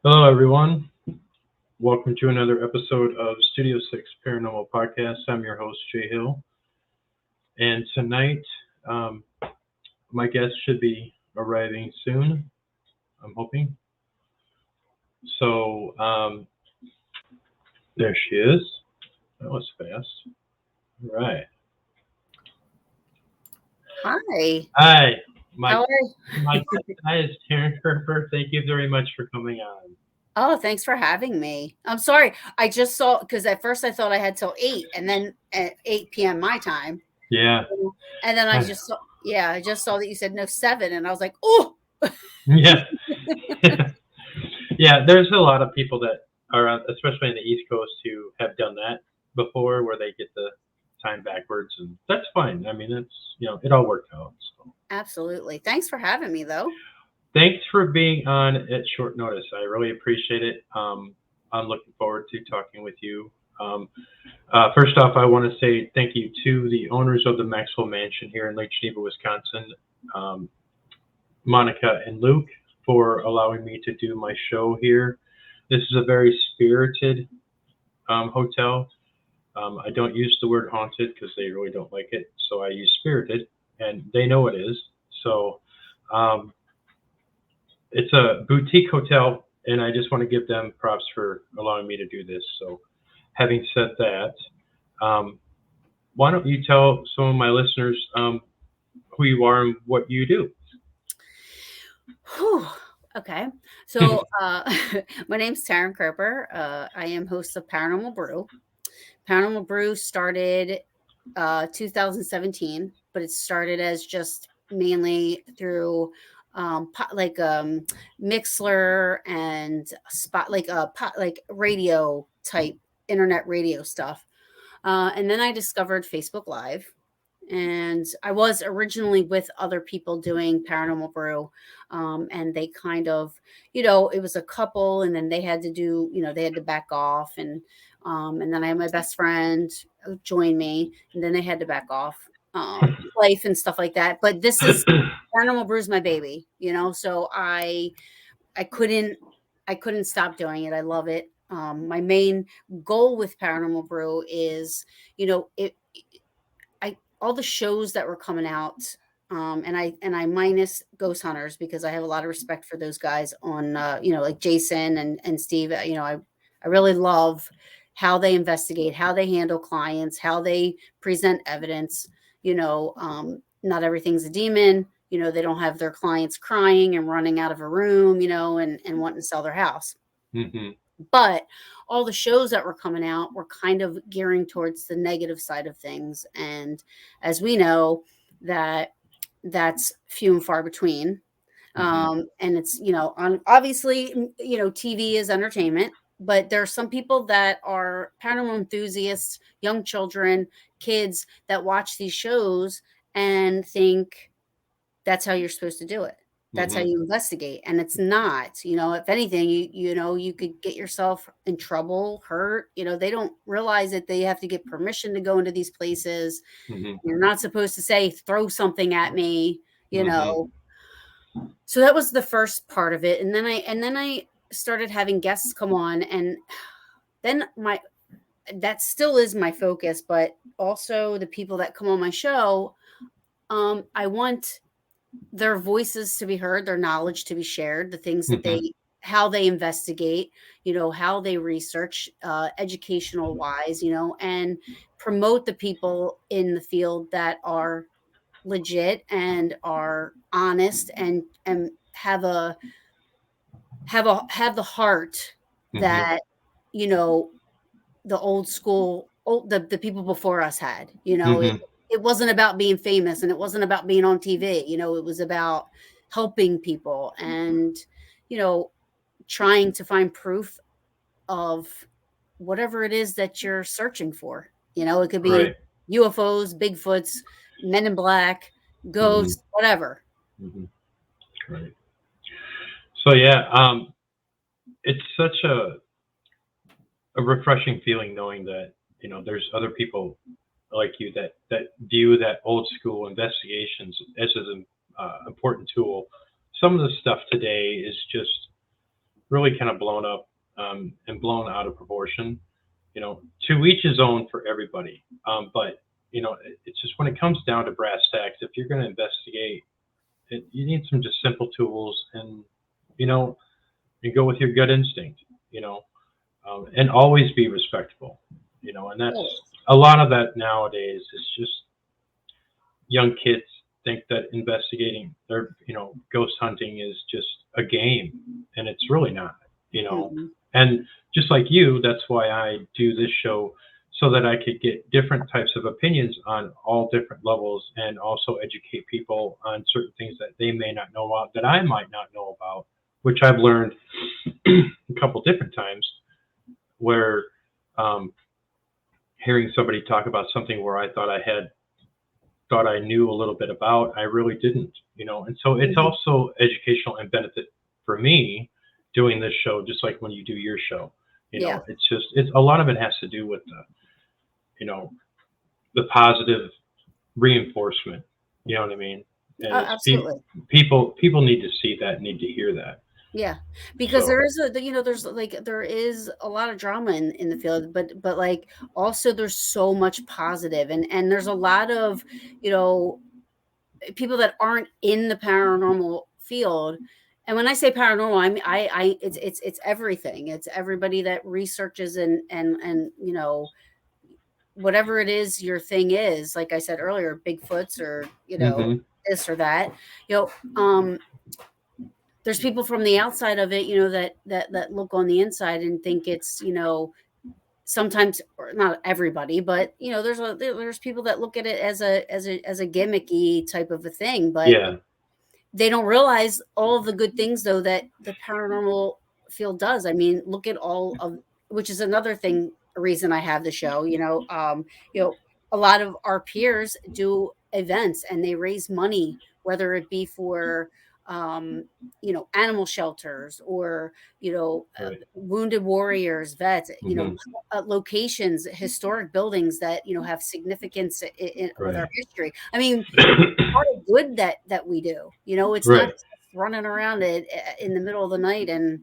Hello, everyone. Welcome to another episode of Studio 6 Paranormal Podcast. I'm your host, Jay Hill. And tonight, um, my guest should be arriving soon, I'm hoping. So, there she is. That was fast. All right. Hi. Hi. My, How are my you? guest tonight is Taryn Kerper. Thank you very much for coming on. Oh, thanks for having me. I'm sorry. I just saw because at first I thought I had till 8 and then at 8 p.m. my time. Yeah. And then I just saw that you said no 7 and I was like, "Oh." Yeah. Yeah, there's a lot of people that are, especially in the East Coast, who have done that before, where they get the time backwards, and that's fine. I mean, it all worked out. So, Absolutely. Thanks for having me though. thanks for being on at short notice. I really appreciate it. I'm looking forward to talking with you. Um, First off, I want to say thank you to the owners of the Maxwell Mansion here in Lake Geneva, Wisconsin, um, Monica and Luke, for allowing me to do my show here. This is a very spirited hotel. I don't use the word haunted because they really don't like it, so I use spirited, and they know it is. So um, it's a boutique hotel, and I just want to give them props for allowing me to do this. So, having said that, um, why don't you tell some of my listeners who you are and what you do? Whew. Okay. So, my name's Taryn Kerper. I am host of Paranormal Brew. Paranormal Brew started 2017, but it started as just mainly through Mixler and spot like radio type internet radio stuff. And then I discovered Facebook Live. And I was originally with other people doing Paranormal Brew. And they kind of, it was a couple, and then they had to do, they had to back off. And then I had my best friend join me, and then they had to back off life and stuff like that. But this is Paranormal Brew is my baby, so I couldn't I couldn't stop doing it. I love it. My main goal with Paranormal Brew is, it I all the shows that were coming out, and I minus Ghost Hunters because I have a lot of respect for those guys on, like Jason and Steve. I really love how they investigate, how they handle clients, how they present evidence. Not everything's a demon. They don't have their clients crying and running out of a room, and wanting to sell their house. Hmm. But all the shows that were coming out were kind of gearing towards the negative side of things. And as we know, that's few and far between. Hmm. And it's, obviously, TV is entertainment, but there are some people that are paranormal enthusiasts, young children, kids that watch these shows and think that's how you're supposed to do it. That's how Hmm. you investigate. And it's not, if anything, you could get yourself in trouble, hurt. They don't realize that they have to get permission to go into these places. Hmm. You're not supposed to say, throw something at me, you Hmm. know. So that was the first part of it. And then I started having guests come on, and then that still is my focus, but also the people that come on my show, I want their voices to be heard, their knowledge to be shared, the things that Hmm. how they investigate, how they research, educational wise, and promote the people in the field that are legit and are honest and have the heart Hmm. that, the old school, the people before us had. Hmm. It wasn't about being famous, and it wasn't about being on TV. It was about helping people and, you know, trying to find proof of whatever it is that you're searching for. It could be Right. UFOs, Bigfoots, Men in Black, Hmm. ghosts, whatever. Hmm. Right. So yeah, it's such a refreshing feeling knowing that there's other people like you that view that old school investigations as an important tool. Some of the stuff today is just really kind of blown up and blown out of proportion. To each his own for everybody. But it's just when it comes down to brass tacks, if you're going to investigate, you need some just simple tools, and you go with your gut instinct. And always be respectful. And that's a lot of that nowadays is just young kids think that investigating or ghost hunting is just a game, and it's really not. And just like you, that's why I do this show, so that I could get different types of opinions on all different levels, and also educate people on certain things that they may not know about, that I might not know about, which I've learned a couple different times, where hearing somebody talk about something where I thought I knew a little bit about, I really didn't. And so it's also educational and benefit for me doing this show, just like when you do your show. It's a lot of it has to do with the positive reinforcement. You know what I mean? And absolutely. People need to see that, need to hear that. Yeah, because there is there is a lot of drama in the field, but like also there's so much positive, and there's a lot of people that aren't in the paranormal field. And when I say paranormal, I mean it's everything. It's everybody that researches and whatever it is your thing is. Like I said earlier, Bigfoots or this or that. There's people from the outside of it, that look on the inside and think it's sometimes, or not everybody, but there's people that look at it as a gimmicky type of a thing, but they don't realize all of the good things though that the paranormal field does. I mean, look at all of, which is another thing, a reason I have the show. A lot of our peers do events and they raise money, whether it be for animal shelters or wounded warriors, vets, locations, historic buildings that have significance with our history. I mean, a lot of good that we do. It's not just running around it in the middle of the night and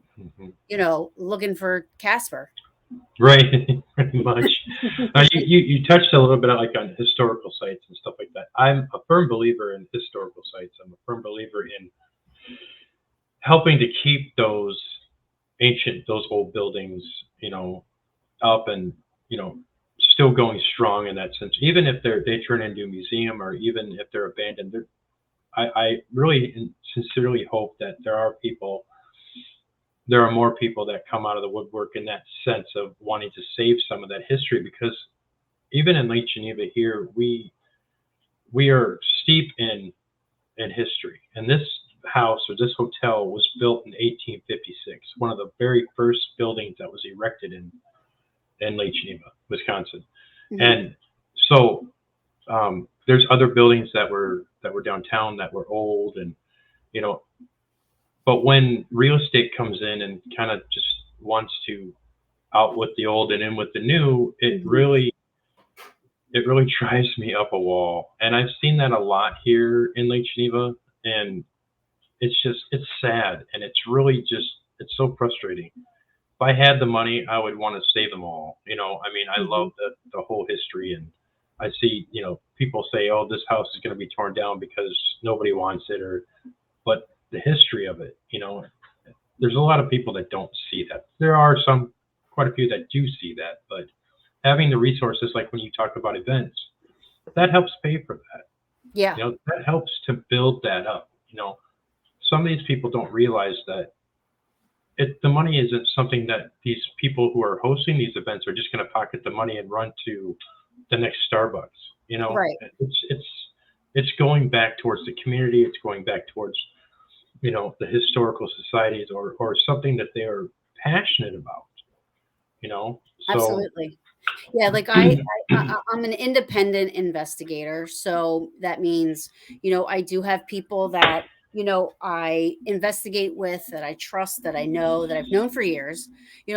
looking for Casper. Right, pretty much. You touched a little bit on historical sites and stuff like that. I'm a firm believer in historical sites. I'm a firm believer in helping to keep those old buildings, up and, still going strong in that sense. Even if they turn into a museum, or even if they're abandoned, I really and sincerely hope that there are more people that come out of the woodwork in that sense of wanting to save some of that history, because even in Lake Geneva here, we are steep in history. And this house, or this hotel, was built in 1856, one of the very first buildings that was erected in Lake Geneva, Wisconsin. And so there's other buildings that were downtown that were old, and but when real estate comes in and kind of just wants to out with the old and in with the new, it really drives me up a wall. And I've seen that a lot here in Lake Geneva, and it's sad, and it's really it's so frustrating. If I had the money, I would want to save them all. I mean, I love the whole history, and I see, people say, oh, this house is going to be torn down because nobody wants it, but the history of it, there's a lot of people that don't see that. There are quite a few that do see that, but having the resources, like when you talk about events, that helps pay for that. Yeah. That helps to build that up. Some of these people don't realize that the money isn't something that these people who are hosting these events are just going to pocket the money and run to the next Starbucks. Right. It's going back towards the community. It's going back towards, the historical societies or something that they are passionate about. So, absolutely. Yeah, like I'm an independent investigator, so that means I do have people that I investigate with, that I trust, that I know, that I've known for years.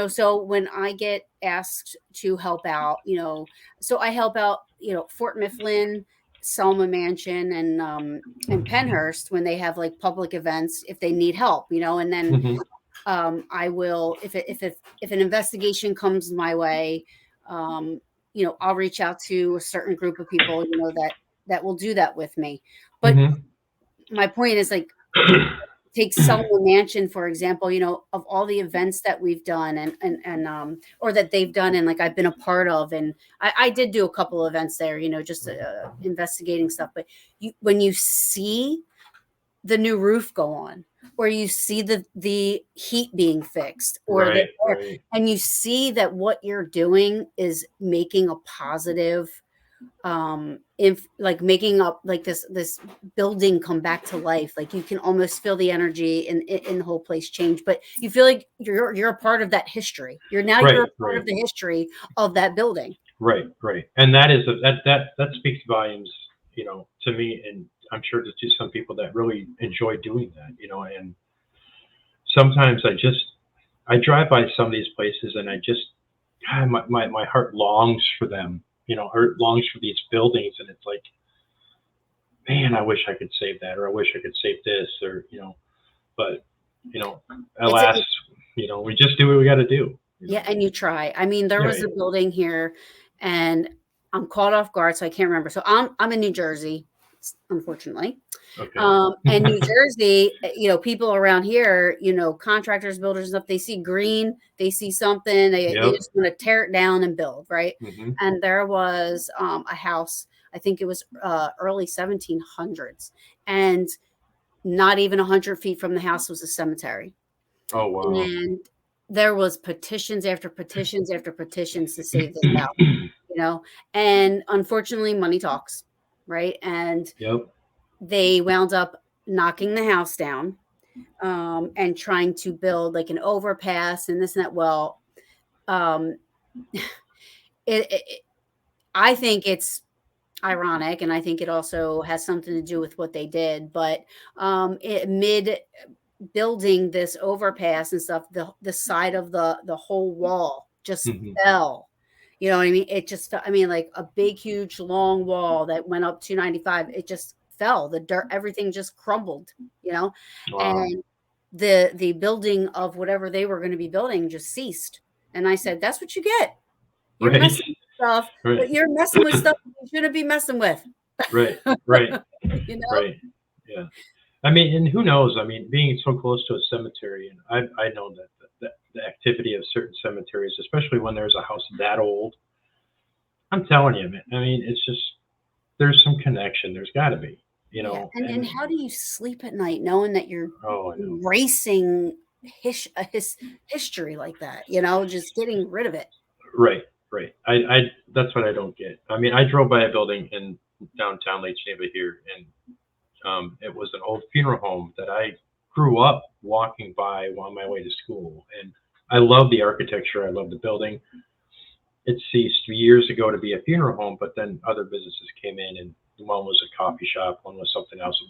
So when I get asked to help out, so I help out, Fort Mifflin, Selma Mansion, and Penhurst when they have like public events if they need help, and then I will, if an investigation comes my way, I'll reach out to a certain group of people, that will do that with me. But my point is, like, take Selma Mansion, for example, of all the events that we've done and or that they've done, and like I've been a part of, and I did do a couple events there, just investigating stuff. But when you see the new roof go on, or you see the heat being fixed, or right. and you see that what you're doing is making a positive, if like making up like this building come back to life, like you can almost feel the energy in the whole place change, but you feel like you're a part of that history. You're a part of the history of that building. Right. And that is that speaks volumes, to me, and I'm sure to some people that really enjoy doing that, and sometimes I drive by some of these places and I just, God, my heart longs for them, heart longs for these buildings, and it's like, man, I wish I could save that, or I wish I could save this, or, but, alas, we just do what we got to do. Yeah, and you try. I mean, there was a building here, and I'm caught off guard, so I can't remember. So I'm in New Jersey, unfortunately. Okay. And New Jersey, people around here, contractors, builders, stuff, they see green, they see something, they just want to tear it down and build, right? And there was a house, I think it was early 1700s, and not even 100 feet from the house was a cemetery. Oh, wow. And there was petitions after petitions after petitions to save this house, and unfortunately money talks, right? And they wound up knocking the house down, and trying to build like an overpass and this and that. Well, I think it's ironic, and I think it also has something to do with what they did, but mid building this overpass and stuff, the side of the whole wall just fell. You know what I mean? It just fell. I mean, like a big, huge, long wall that went up 295. It just fell. The dirt, everything just crumbled. Wow. And the building of whatever they were going to be building just ceased. And I said, "That's what you get. You're messing with stuff, but you're messing with stuff you shouldn't be messing with." Right. Right. Yeah. I mean, and who knows? I mean, being so close to a cemetery, and I know that the activity of certain cemeteries, especially when there's a house that old, I'm telling you, man. I mean, it's just, there's some connection. There's got to be, And how do you sleep at night knowing that you're erasing history like that? Just getting rid of it. Right. I that's what I don't get. I mean, I drove by a building in downtown Lake Geneva here, and it was an old funeral home that I grew up walking by on my way to school. And I love the architecture. I love the building. It ceased years ago to be a funeral home, but then other businesses came in, and one was a coffee shop, one was something else.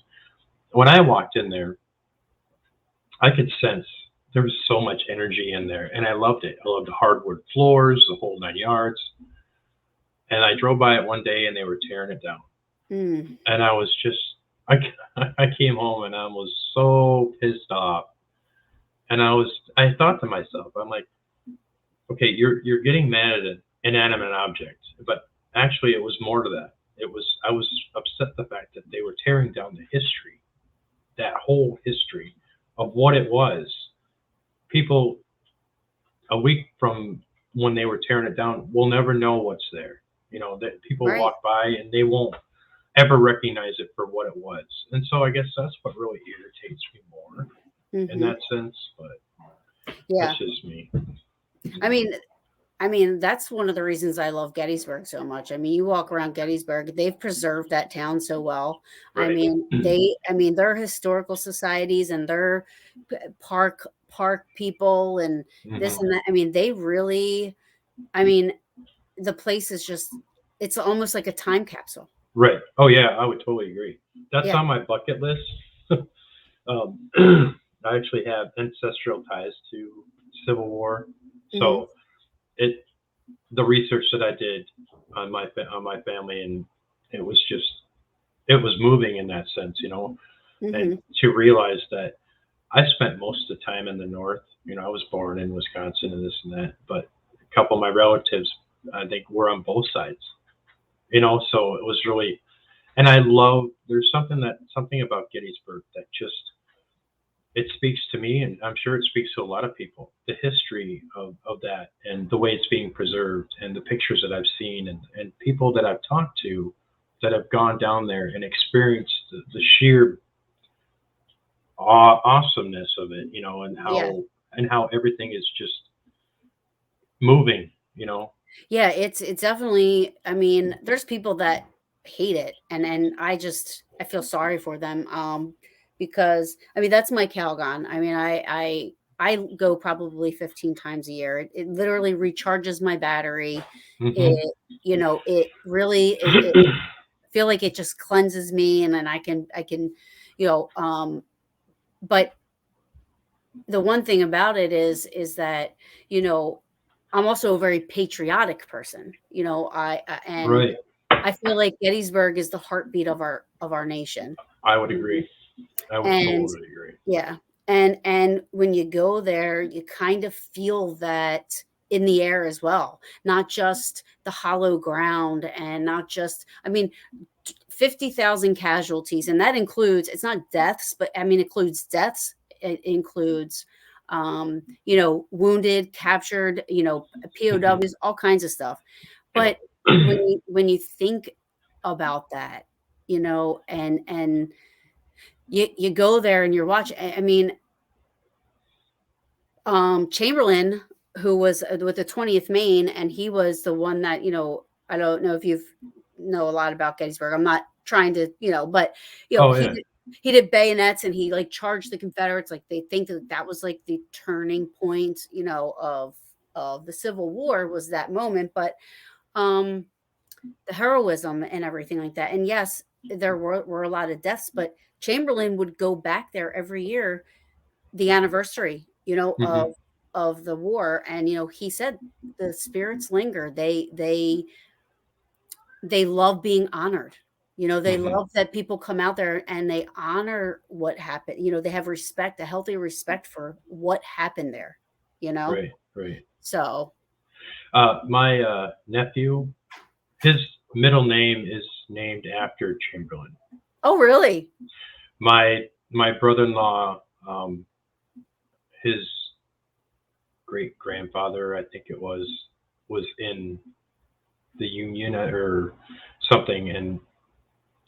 When I walked in there, I could sense there was so much energy in there, and I loved it. I loved the hardwood floors, the whole 9 yards. And I drove by it one day, and they were tearing it down. And I was just, I came home and I was so pissed off, and I thought to myself, I'm like, okay, you're getting mad at an inanimate object, but actually it was more to that. I was upset the fact that they were tearing down the history, that whole history of what it was. People a week from when they were tearing it down will never know what's there. That people walk by and they won't ever recognize it for what it was. And so I guess that's what really irritates me more in that sense. But that's just me. I mean, that's one of the reasons I love Gettysburg so much. I mean, you walk around Gettysburg, they've preserved that town so well. Right. I mean, their historical societies and their park people and this and that. I mean, they really, the place is just, it's almost like a time capsule. Right. Oh yeah, I would totally agree. That's on my bucket list. I actually have ancestral ties to Civil War, so the research that I did on my family, and it was moving in that sense, and to realize that I spent most of the time in the north. I was born in Wisconsin and this and that, but a couple of my relatives, I think, were on both sides. So it was really, and I love. There's something about Gettysburg that just it speaks to me, and I'm sure it speaks to a lot of people. The history of that and the way it's being preserved, and the pictures that I've seen, and people that I've talked to that have gone down there and experienced the sheer awesomeness of it, Yeah. and how everything is just moving. Yeah, it's definitely, I mean, there's people that hate it, and I feel sorry for them, because I mean, that's my Calgon. I mean, I go probably 15 times a year. It literally recharges my battery. Hmm. It, it really, I feel like it just cleanses me, and then I can, you know, but the one thing about it is that, you know, I'm also a very patriotic person. And Right. I feel like Gettysburg is the heartbeat of our nation. I would agree. I would And totally agree. yeah, and when you go there, you kind of feel that in the air as well, not just the hollow ground, and not just, I mean, 50,000 casualties, and that includes, it's not deaths, but I mean, it includes deaths. It includes, wounded, captured, Hmm. POWs, all kinds of stuff. Yeah. But when you think about that, and you go there and you're watching, I mean, Chamberlain, who was with the 20th Maine, and he was the one that, I don't know if you've know a lot about Gettysburg. I'm not trying to, but Oh he yeah. did bayonets, and he like charged the Confederates. Like, they think that that was like the turning point, of the Civil War, was that moment. But um the heroism and everything like that. And yes, there were a lot of deaths, but Chamberlain would go back there every year, the anniversary, Hmm. of the war, and he said the spirits linger. They love being honored. They Hmm. love that people come out there and they honor what happened. They have respect, a healthy respect for what happened there, you know? Right. Right. So, My nephew, his middle name is named after Chamberlain. oh, really? My brother-in-law, his great grandfather, I think it was in the Union or something, and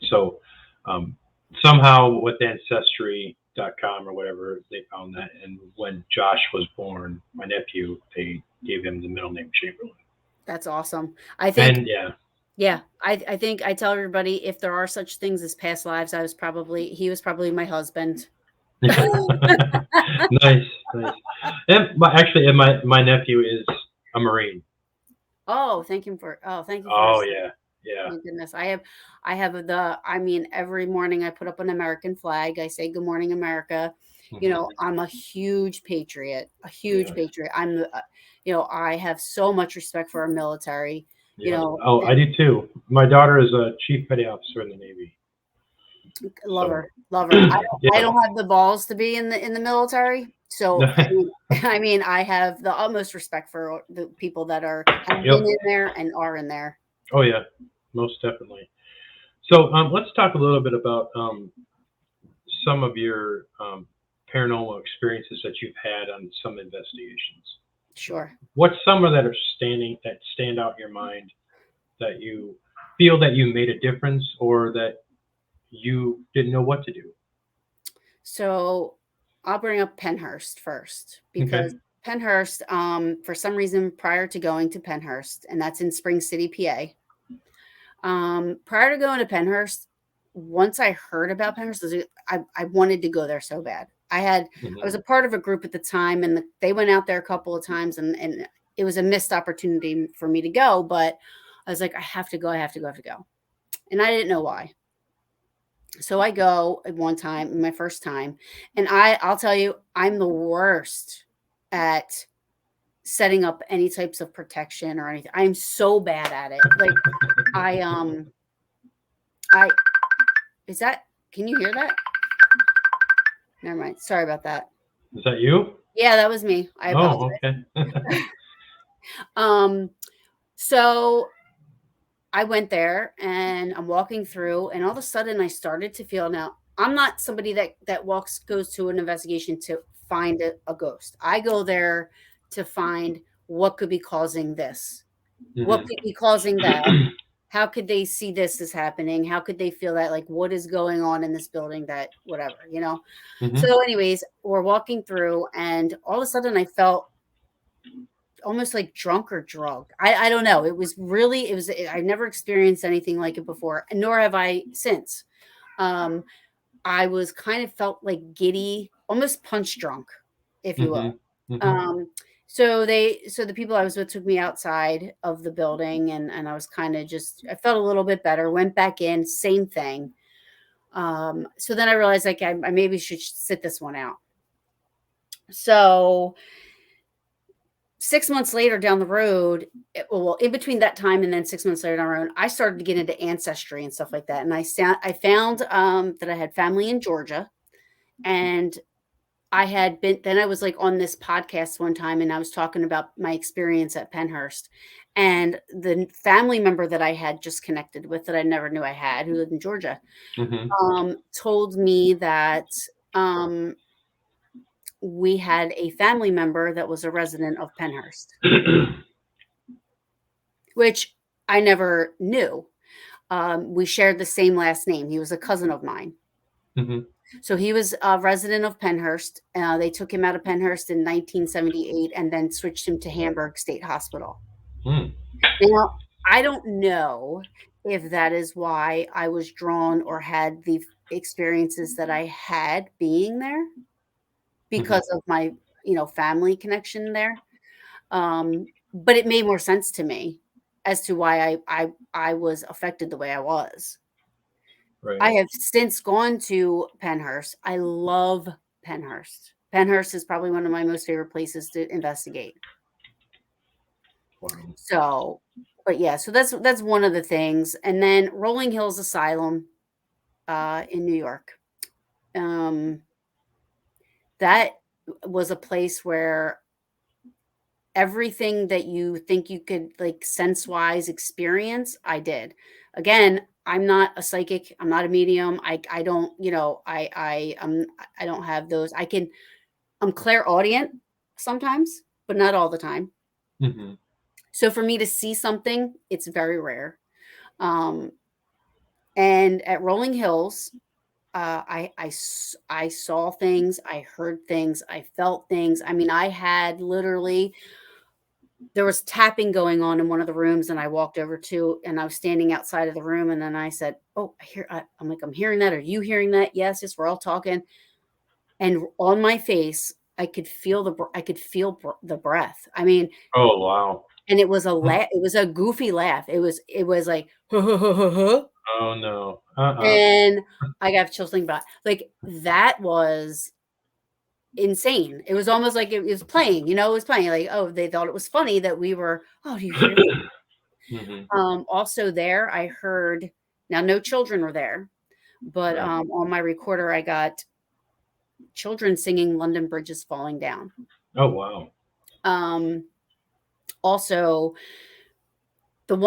so um, somehow with Ancestry.com or whatever, they found that, and when Josh was born, my nephew, they gave him the middle name Chamberlain. That's awesome. I think, And yeah. yeah, I think I tell everybody, if there are such things as past lives, he was probably my husband. Nice, nice. And my nephew is a Marine. Oh, thank you for Oh yeah, yeah. my goodness. I mean, every morning I put up an American flag. I say, "Good morning, America." Hmm. I'm a huge patriot, a huge Yeah, patriot. I have so much respect for our military, yeah. Oh, I do too. My daughter is a chief petty officer in the Navy. love her, So love her. I yeah. don't have the balls to be in the military. So, I mean, I have the utmost respect for the people that have been Yep. in there and are in there. Oh yeah, most definitely. So let's talk a little bit about some of your paranormal experiences that you've had on some investigations. Sure. What's some of that stand out in your mind that you feel that you made a difference or that you didn't know what to do? So I'll bring up Penhurst first, Okay. because Penhurst, for some reason, prior to going to Penhurst, and that's in Spring City, PA. Prior to going to Penhurst, once I heard about Penhurst, I wanted to go there so bad. I was Hmm. a part of a group at the time, and they went out there a couple of times, and it was a missed opportunity for me to go. But I was like, I have to go, I have to go, I have to go, and I didn't know why. So I go at one time, my first time, and I'll tell you, I'm the worst at setting up any types of protection or anything. I'm so bad at it. Like, I I is that, can you hear that? Never mind. Sorry about that. Is that you? Yeah, that was me. I Oh, apologize. okay. So I went there and I'm walking through, and all of a sudden I started to feel, now I'm not somebody that goes to an investigation to find a ghost. I go there to find what could be causing this. What Mhm. could be causing that? How could they see this is happening? How could they feel that? Like, what is going on in this building that whatever, you know? Mhm. So, anyways, we're walking through, and all of a sudden I felt almost like drunk or drugged. I don't know. I've never experienced anything like it before, nor have I since. Um, I was kind of felt like giddy, almost punch drunk, if you will. Mhm. Mhm. Um, so the people I was with took me outside of the building, and I was kind of just, I felt a little bit better, went back in, same thing. So then I realized, like, I maybe should sit this one out. So 6 months later down the road, well, in between that time and then 6 months later down the road, I started to get into ancestry and stuff like that. And I found that I had family in Georgia, and then I was like on this podcast one time, and I was talking about my experience at Penhurst, and the family member that I had just connected with, that I never knew I had, who lived in Georgia, Mhm. told me that um, we had a family member that was a resident of Penhurst, which I never knew. We shared the same last name. He was a cousin of mine. Mhm. So he was a resident of Penhurst. They took him out of Penhurst in 1978 and then switched him to Hamburg State Hospital. Mm. Now, I don't know if that is why I was drawn or had the experiences that I had being there, Mhm. because of my, family connection there. But it made more sense to me as to why I was affected the way I was. I Right. have since gone to Penhurst. I love Penhurst. Penhurst is probably one of my most favorite places to investigate. Wow. So, but yeah, so that's one of the things. And then Rolling Hills Asylum in New York. Um, that was a place where everything that you think you could, like, sense wise experience, I did. Again, I'm not a psychic. I'm not a medium. I don't, I don't have those. I'm clairaudient sometimes, but not all the time. Mhm. So for me to see something, it's very rare. Um, and at Rolling Hills, I saw things, I heard things, I felt things. I mean, I had literally, there was tapping going on in one of the rooms, and I walked over to, and I was standing outside of the room, and then I said, "Oh, I'm like, I'm hearing that. Are you hearing that?" Yes, yes, we're all talking. And on my face, I could feel the breath. I mean, Oh, wow. and it was a laugh. It was a goofy laugh. It was like, Oh, no. Uh-uh. and I got chills thinking about it. Like, that was insane. It was almost like it was playing. It was playing. Like, oh, they thought it was funny that we were. Oh, do you hear that? Mhm. Also there, I heard. Now, no children were there, but Right. on my recorder, I got children singing "London Bridge is Falling Down." Oh, wow. Um, Also,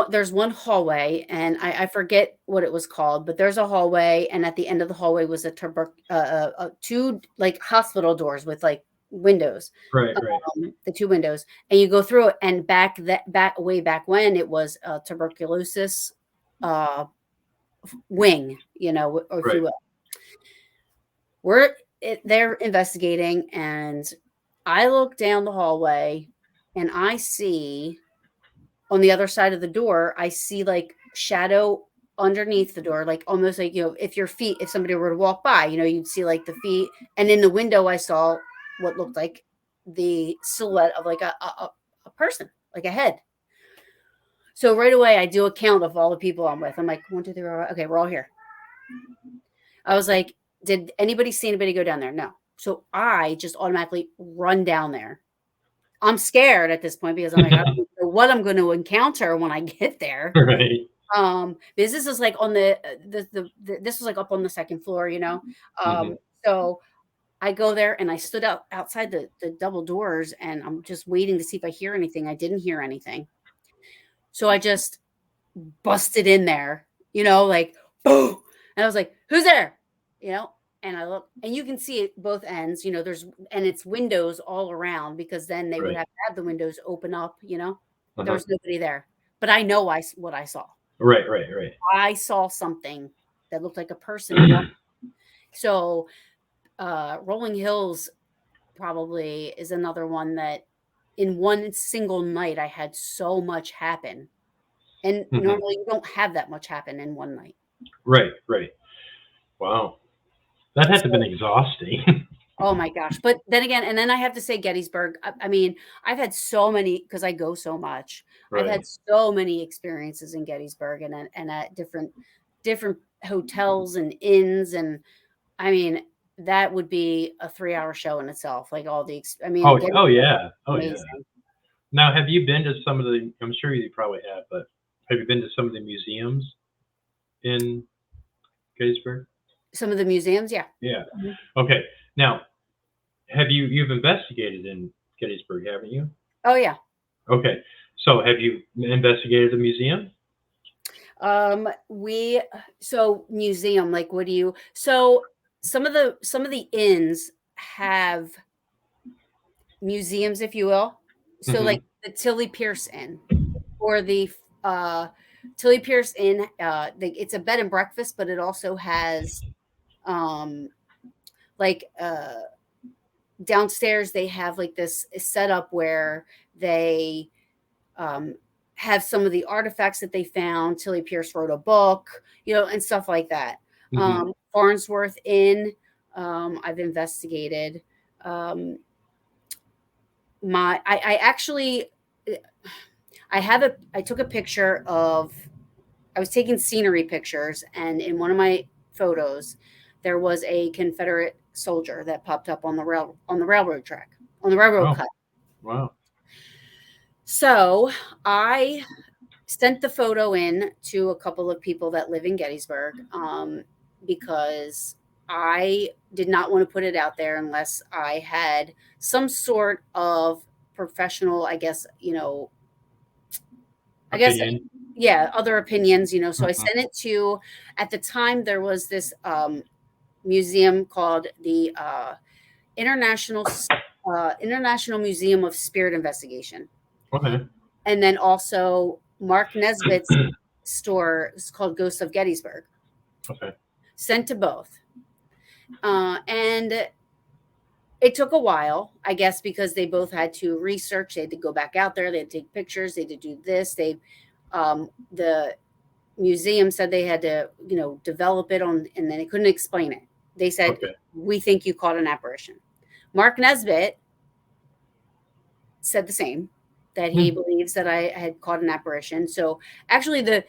there's one hallway, and I forget what it was called, but there's a hallway, and at the end of the hallway was two, like, hospital doors with, like, windows, Right, right. the two windows, and you go through it, and back way back when, it was a tuberculosis uh, wing, or if Right. you will. They're investigating, and I look down the hallway, and I see, on the other side of the door, I see, like, shadow underneath the door, like, almost like, if somebody were to walk by, you'd see, like, the feet. And in the window, I saw what looked like the silhouette of, like, a person, like a head. So right away, I do a count of all the people I'm with. I'm like, 1, 2, 3, 4, okay, we're all here. I was like, did anybody see anybody go down there? No. So I just automatically run down there. I'm scared at this point because I'm like, I don't know what I'm going to encounter when I get there. Right. Because this is like on this was like up on the second floor. Mhm. So I go there and I stood outside the double doors and I'm just waiting to see if I hear anything. I didn't hear anything. So I just busted in there, like boom. And I was like, who's there? And I look and you can see it both ends, and it's windows all around because then they would Right. have to have the windows open up, there Uh-huh. was nobody there. But I know what I saw. Right, right, right. I saw something that looked like a person walk. So Rolling Hills probably is another one that in one single night I had so much happen. And Mhm. normally you don't have that much happen in one night. Right, right. Wow. That had to have been So, exhausting. oh my gosh. But then again, and then I have to say Gettysburg. I mean, I've had so many because I go so much. I've had Right. so many experiences in Gettysburg and at different hotels and inns. And I mean, that would be a 3-hour show in itself. Like I mean, Oh, oh Gettysburg yeah. is Oh yeah. amazing. Now, have you been to some of the, I'm sure you probably have, but have you been to some of the museums in Gettysburg? Some of the museums, yeah. Yeah. Mhm. Okay. Now, you've investigated in Gettysburg, haven't you? Oh yeah. Okay. So have you investigated the museum? We so museum, like what do you so some of the inns have museums, if you will. So Hmm. like the Tilly Pierce Inn or the uh Tilly Pierce Inn, it's a bed and breakfast, but it also has um like downstairs they have like this setup where they um, have some of the artifacts that they found. Tilly Pierce wrote a book, and stuff like that. Hmm. Farnsworth Inn, I've investigated. Um, I actually, I took a picture of, I was taking scenery pictures, and in one of my photos, there was a Confederate soldier that popped up on the railroad track, on the railroad Oh, cut. wow. So I sent the photo in to a couple of people that live in Gettysburg, because I did not want to put it out there unless I had some sort of professional, I guess, Opinion. yeah, other opinions. So I Hmm. sent it to, at the time, there was this museum called the International Museum of Spirit Investigation. Okay. And then also Mark Nesbitt's store is called Ghosts of Gettysburg. Okay. Sent to both. And it took a while, I guess, because they both had to research. They had to go back out there. They had to take pictures. They had to do this. The museum said they had to, develop it on, and then they couldn't explain it. They said, Okay. we think you caught an apparition. Mark Nesbitt said the same, that he Hmm. believes that I had caught an apparition. So actually, the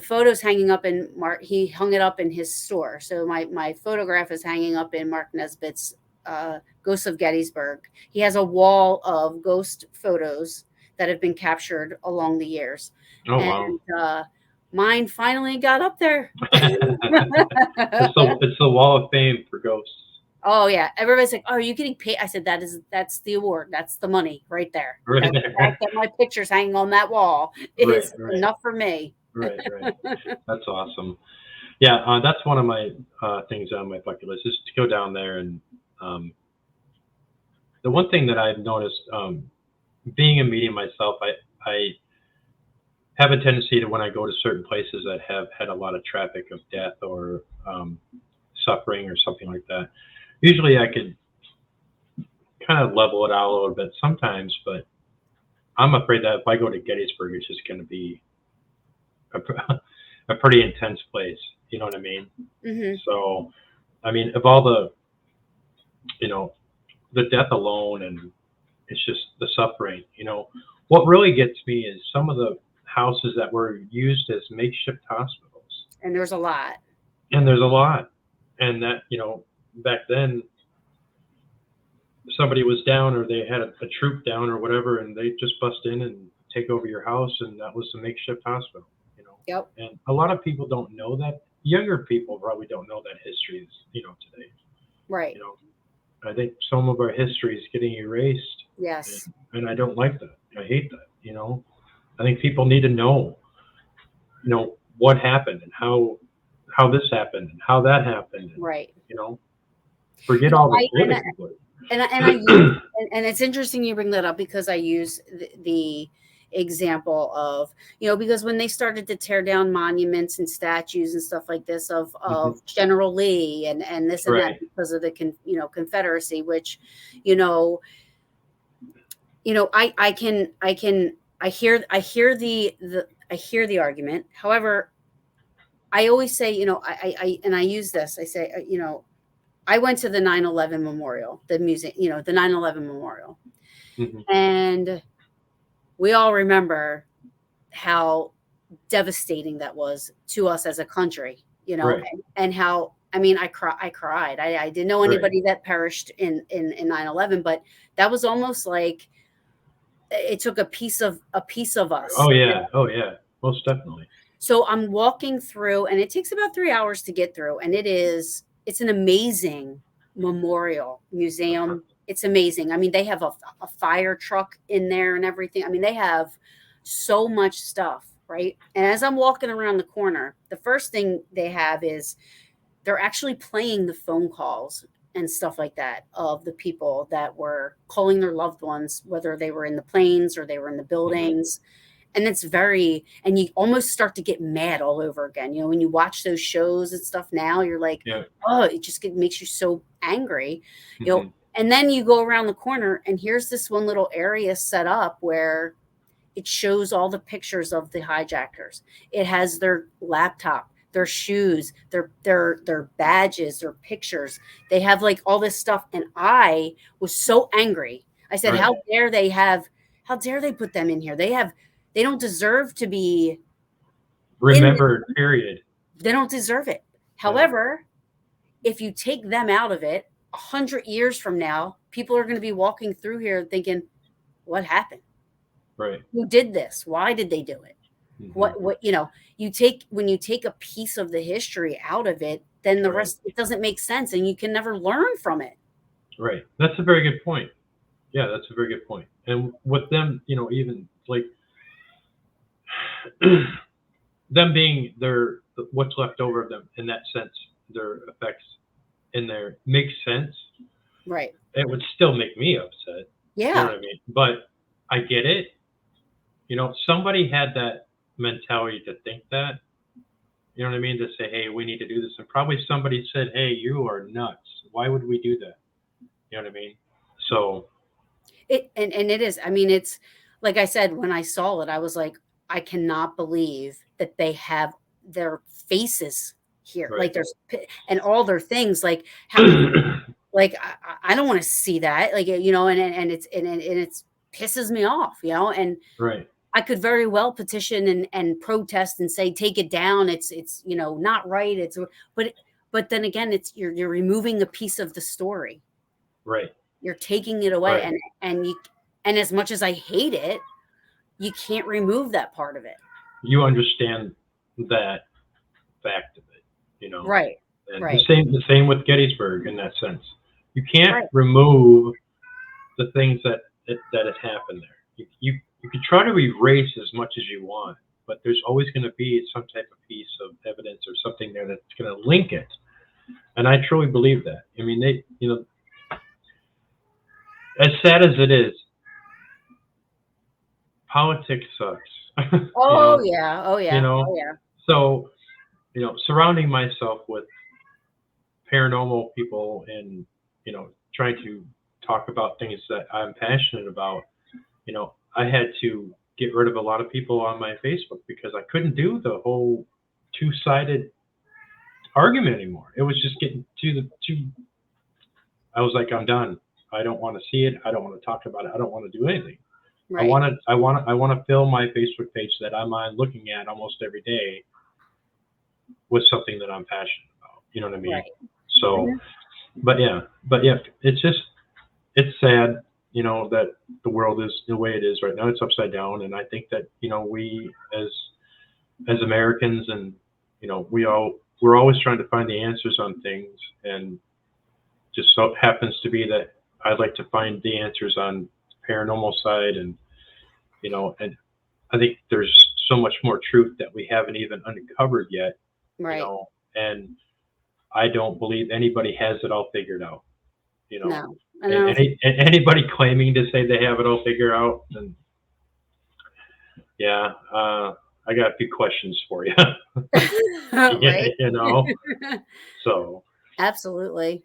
photos hanging up in Mark, he hung it up in his store. So my photograph is hanging up in Mark Nesbitt's Ghosts of Gettysburg. He has a wall of ghost photos that have been captured along the years, Oh, and wow. mine finally got up there. It's the wall of fame for ghosts. Oh yeah, everybody's like, "Oh, are you getting paid?" I said, That's the award. That's the money right there. Right That there. fact that my picture's hanging on that wall Right, is right, enough for me." right, right. That's awesome. Yeah, that's one of my things on my bucket list is to go down there. And um, the one thing that I've noticed, being a medium myself, I have a tendency to, when I go to certain places that have had a lot of traffic of death or suffering or something like that, usually I could kind of level it out a little bit sometimes, but I'm afraid that if I go to Gettysburg, it's just going to be a, a pretty intense place. You know what I mean? Hmm. So, I mean, of all the, you know, the death alone, and it's just the suffering. What really gets me is some of the houses that were used as makeshift hospitals, And there's a lot. and there's a lot. And that, back then, somebody was down or they had a troop down or whatever, and they just bust in and take over your house, and that was the makeshift hospital. Yep. And a lot of people don't know that. Younger people probably don't know that history is, today. Right. You know, I think some of our history is getting erased, and, Yes. and I don't like that. I hate that. I think people need to know, what happened and how this happened and how that happened, and Right. you know, forget all the I political. and I use and it's interesting you bring that up because I use the example of because when they started to tear down monuments and statues and stuff like this Mhm. of General Lee and this and that Right. because of the Confederacy, which you know I hear the argument. However, I always say, I use this. I say, I went to the 9/11 memorial, the museum, the 9/11 memorial. Mhm. And we all remember how devastating that was to us as a country, Right. and how, I mean, I cried. I didn't know Right. anybody that perished in 9/11, but that was almost like it took a piece of us. Oh yeah. Oh yeah. Most definitely. So I'm walking through, and it takes about 3 hours to get through, and it's an amazing memorial museum. It's amazing. I mean, they have a fire truck in there and everything. I mean, they have so much stuff, right? And as I'm walking around the corner, the first thing they have is they're actually playing the phone calls and stuff like that of the people that were calling their loved ones, whether they were in the planes or they were in the Mhm. buildings. And and you almost start to get mad all over again. When you watch those shows and stuff now, you're like, Yeah. oh, it just makes you so angry. Mhm. And then you go around the corner and here's this one little area set up where it shows all the pictures of the hijackers. It has their laptop, their shoes, their badges, their pictures. They have like all this stuff. And I was so angry. I said, Right. how dare they put them in here? They don't deserve to be in Remembered. Period. they don't deserve it. Yeah. However, if you take them out of it, 100 years from now, people are going to be walking through here thinking, what happened? Right. Who did this? Why did they do it? Mhm. What when you take a piece of the history out of it, then the Right. rest, it doesn't make sense and you can never learn from it. Right. That's a very good point. Yeah, that's a very good point. And with them, even like them being what's left over of them in that sense, their effects in there makes sense. Right. It would still make me upset. You know Yeah. what I mean? But I get it. Somebody had that mentality to think that. You know what I mean? To say, hey, we need to do this. And probably somebody said, hey, you are nuts. Why would we do that? You know what I mean? So, And it is. I mean, it's like I said, when I saw it, I was like, I cannot believe that they have their faces here. right. Like and all their things, like how, like I don't want to see that. Like, and it's pisses me off, and Right. I could very well petition and protest and say, take it down. It's not right. But then again, you're removing a piece of the story. Right. You're taking it away, Right. and as much as I hate it, you can't remove that part of it. You understand that fact of it, Right. and the Right. same with Gettysburg in that sense. You can't Right. remove the things that had happened there. You can try to erase as much as you want, but there's always going to be some type of piece of evidence or something there that's going to link it. And I truly believe that. I mean, as sad as it is, politics sucks. Oh yeah. Oh You yeah. know. Oh yeah. So, surrounding myself with paranormal people and trying to talk about things that I'm passionate about, I had to get rid of a lot of people on my Facebook because I couldn't do the whole two-sided argument anymore. It was just getting to I was like, I'm done. I don't want to see it. I don't want to talk about it. I don't want to do anything. Right. I want to fill my Facebook page that I'm on looking at almost every day with something that I'm passionate about. You know what I mean? Right. So, Mhm. but yeah, it's sad, that the world is the way it is right now. It's upside down, and I think that we as Americans, and we're always trying to find the answers on things, and just so happens to be that I'd like to find the answers on the paranormal side, and I think there's so much more truth that we haven't even uncovered yet, Right. and I don't believe anybody has it all figured out, you know, No. I and don't anybody claiming to say they have it all figured out, then yeah, I got a few questions for you. right. you know, so Absolutely.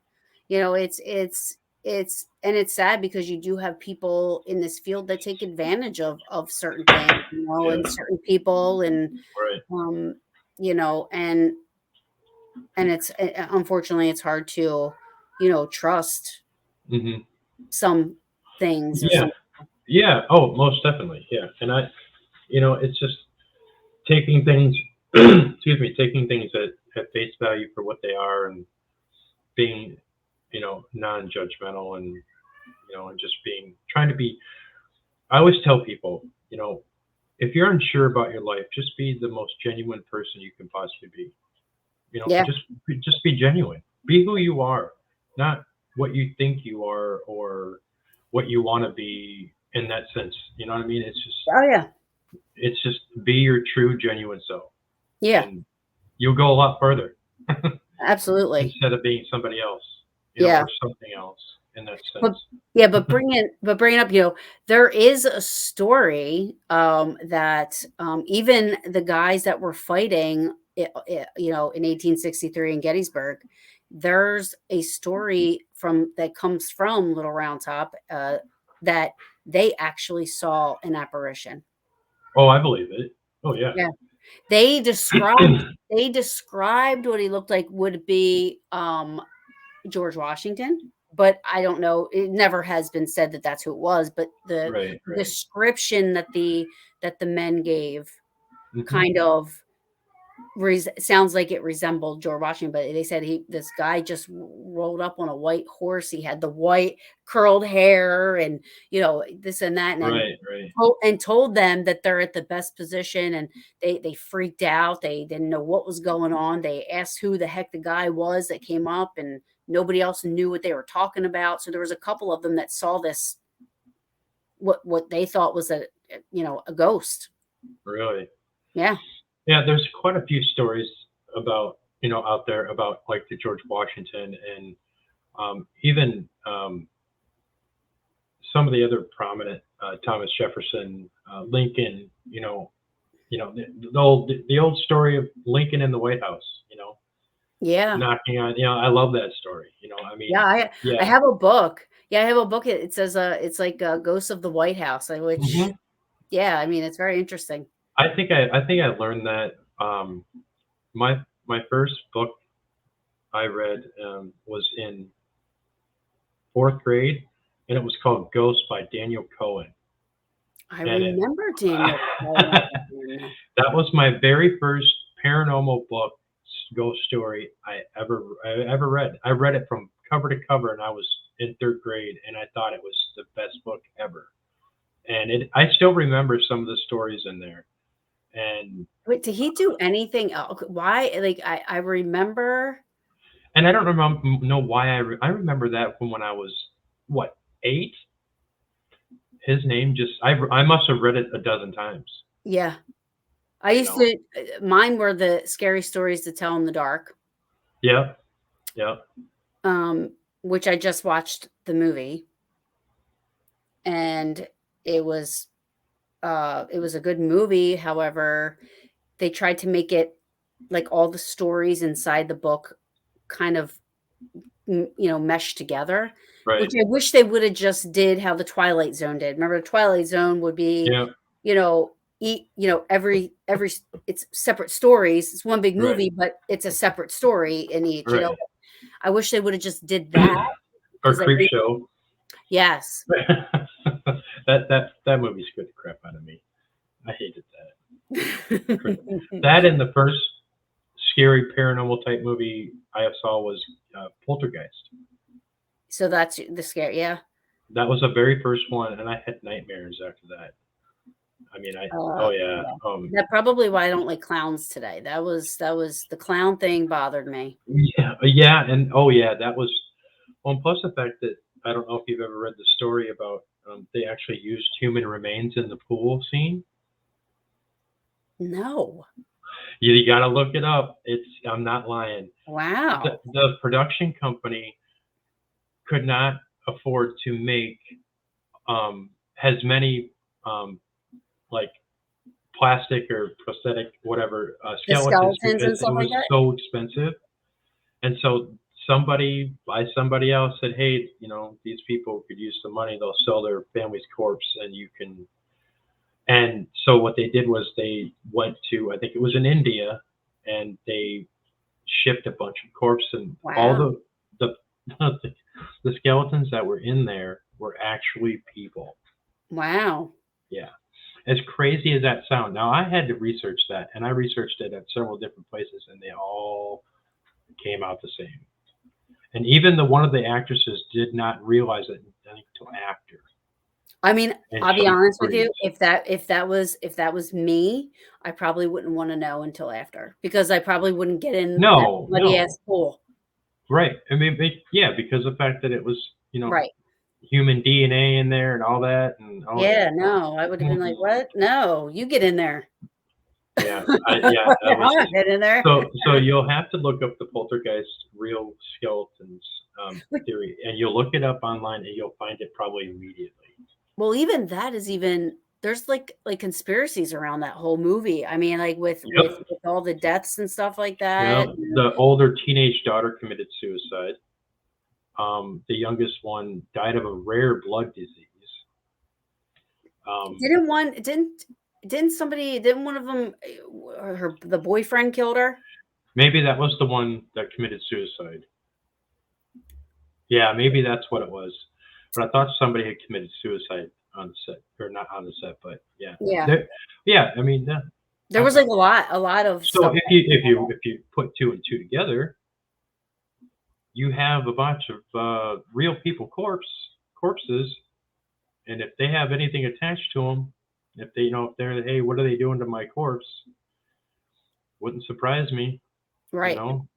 It's sad because you do have people in this field that take advantage of certain things, and yeah, certain people, and right. um, you know, and it's unfortunately it's hard to, trust Hmm. some things or Yeah, some. yeah. Oh, most definitely. Yeah, and it's just taking things, excuse me, taking things at face value for what they are, and being, non-judgmental, and just trying to be. I always tell people, if you're unsure about your life, just be the most genuine person you can possibly be. Yeah, Just be genuine. Be who you are, not what you think you are or what you want to be in that sense. You know what I mean? oh yeah, It's just be your true, genuine self, yeah, and you'll go a lot further absolutely, instead of being somebody else, yeah. or something else in that But sense. yeah, but bringing up, there is a story that even the guys that were fighting, in 1863 in Gettysburg, there's a story from that comes from Little Round Top, that they actually saw an apparition. Oh, I believe it. Oh yeah. Yeah, they described what he looked like would be George Washington, but I don't know. It never has been said that that's who it was, but the Right, right. description that the men gave Hmm. kind of sounds like it resembled George Washington. But they said this guy just rolled up on a white horse. He had the white curled hair, and this and that, and then Right, right, told them that they're at the best position, and they freaked out. They didn't know what was going on. They asked who the heck the guy was that came up, and nobody else knew what they were talking about. So there was a couple of them that saw this, what they thought was a ghost. really. Yeah. Yeah, there's quite a few stories about, out there about like the George Washington, and even some of the other prominent, Thomas Jefferson, Lincoln. The old story of Lincoln in the White House. Yeah. Knocking on. I love that story. I Yeah, mean, I yeah. have a book. Yeah, I have a book. It says, it's like, Ghosts of the White House, which, Hmm. yeah, I mean, it's very interesting. I think I learned that, my first book I read, was in fourth grade, and it was called Ghost by Daniel Cohen. I And remember Daniel Cohen. that was my very first paranormal book, ghost story I ever read. I read it from cover to cover, and I was in third grade, and I thought it was the best book ever. And I still remember some of the stories in there. And Wait, did he do anything else? Why? Like, I remember. I don't remember know why I remember that from when I was what, 8. His name just I must have read it a dozen times. Yeah, I You used know. to. Mine were the scary stories to tell in the dark, Yep. Yep. um, which I just watched the movie, and it was it was a good movie. However, they tried to make it like all the stories inside the book kind of mesh together, which Right. I wish they would have just did how the Twilight Zone did. Remember, the Twilight Zone would be, Yeah. you know every it's separate stories. It's one big Right. movie, but it's a separate story in each. Right. I wish they would have just did that, Or because I Creep think. Show. Yes. That movie scared the crap out of me. I hated that. That and the first scary paranormal type movie I saw was, Poltergeist. So that's the scare. Yeah. That was the very first one, and I had nightmares after that. I mean, oh yeah, Yeah. That's probably why I don't like clowns today. That was the clown thing bothered me. yeah, yeah, and oh yeah, that was Well, and plus the fact that I don't know if you've ever read the story about they actually used human remains in the pool scene. No. You got to look it up. I'm not lying. Wow. The production company could not afford to make as many like plastic or prosthetic whatever The skeletons skeletons and because it stuff like was that? so expensive. And so somebody else said, hey, these people could use some money. They'll sell their family's corpse, and you can. And so what they did was they went to, I think it was in India, and they shipped a bunch of corpses, and all Wow. the the skeletons that were in there were actually people. Wow. Yeah. As crazy as that sound. Now I had to research that, and I researched it at several different places, and they all came out the same. And even one of the actresses did not realize it, I think, until after. I mean, And I'll be she honest with you, freezed. if that was me, I probably wouldn't wanna know until after, because I probably wouldn't get in that No, muddy ass no, pool. right. I mean, yeah, because the fact that it was, Right. human DNA in there and all that, and oh Yeah, yeah, no, I would have been like, "What? No, you get in there." yeah, yeah, that was I'm not getting in there. so you'll have to look up the poltergeist real skeletons But theory, and you'll look it up online, and you'll find it probably immediately. well, even that is even there's, like, conspiracies around that whole movie. I mean, like, with with Yep. with all the deaths and stuff like Yeah, that. the older teenage daughter committed suicide. The youngest one died of a rare blood disease. Um, Didn't one didn't somebody didn't one of them the boyfriend killed her? Maybe that was the one that committed suicide. Yeah, maybe that's what it was. But I thought somebody had committed suicide on the set, or not on the set, but yeah, Yeah. yeah. I mean, There was, like, a lot of so stuff. if you put two and two together, you have a bunch of real people corpses, and if they have anything attached to them, if they if they're hey, what are they doing to my corpse? Wouldn't surprise me, you Right. know.